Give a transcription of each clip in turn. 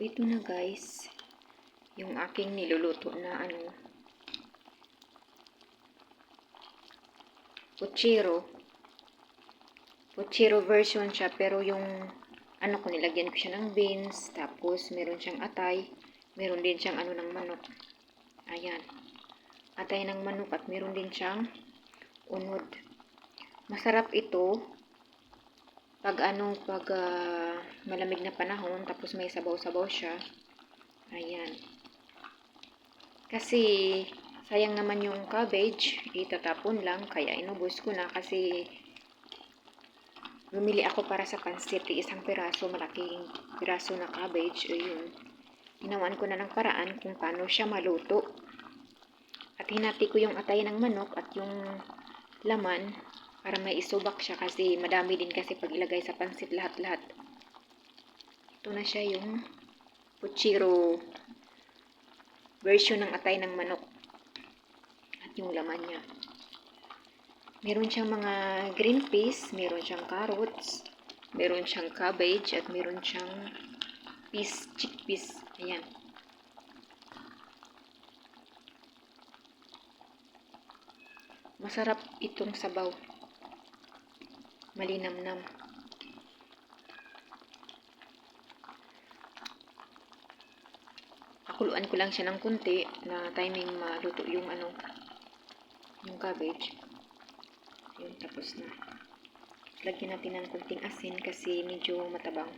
Ito na guys, yung aking niluluto na puchero. Puchero version siya, pero yung nilagyan ko siya ng beans, tapos meron siyang atay, meron din siyang ng manok. Ayan. Atay ng manok at meron din siyang unod. Masarap ito pag malamig na panahon, tapos may sabaw-sabaw siya. Ayan. Kasi sayang naman yung cabbage, itatapon lang, kaya inubos ko na kasi bumili ako para sa pansit, isang piraso, malaking piraso na cabbage. Ayun. Ginawan ko na ng paraan kung paano siya maluto. At hinati ko yung atay ng manok at yung laman para may isubak siya kasi madami din kasi pag ilagay sa pansit lahat-lahat. Ito na siya yung puchero version ng atay ng manok at yung laman niya. Meron siyang mga green peas, meron siyang carrots, meron siyang cabbage, at meron siyang chickpeas. Ayan. Masarap itong sabaw. Malinamnam. Pakuluan ko lang siya ng kunti na timing maluto yung yung cabbage. Yun, tapos na. Lagyan natin ng kunting asin kasi medyo matabang.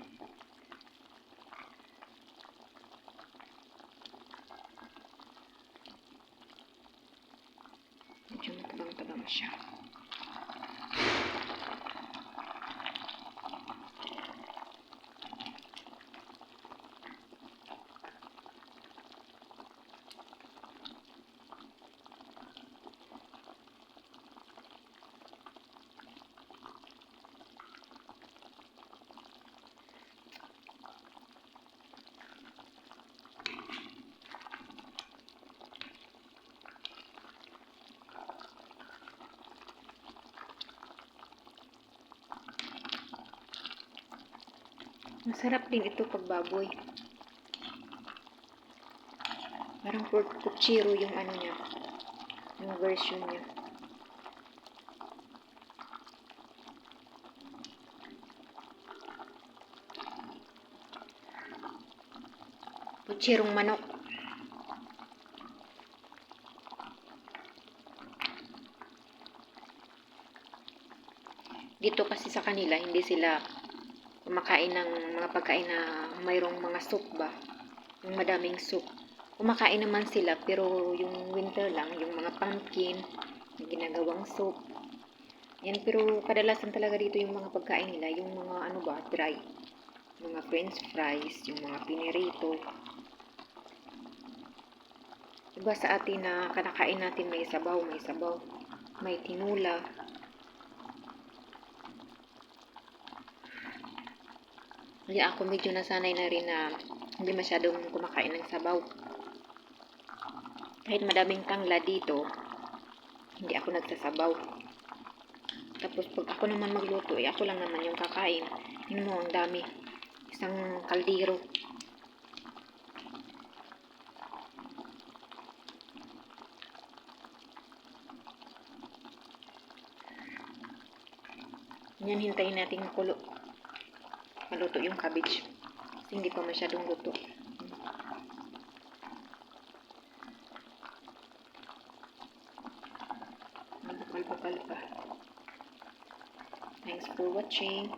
Medyo matabang-tabang siya. Masarap din ito pag baboy. Parang pork puchero yung niya. Yung version niya. Pucherong manok. Dito kasi sa kanila, hindi sila kumakain ng mga pagkain na mayroong mga soup ba? Yung madaming soup. Kumakain naman sila, pero yung winter lang, yung mga pumpkin, yung ginagawang soup. Yan, pero kadalasan talaga dito yung mga pagkain nila, yung mga dry. Yung mga french fries, yung mga pinirito. Iba sa atin na kanakain natin may sabaw, may tinula. Kaya ako medyo nasanay na rin na hindi masyadong kumakain ng sabaw. Kahit madaming tangla dito, hindi ako nagsasabaw. Tapos pag ako naman magluto, ako lang naman yung kakain. Yun mo, ang dami. Isang kaldero. Yan, hintayin natin maluto yung cabbage. Kasi hindi pa masyadong luto. Bukal-bukal pa. Thanks for watching.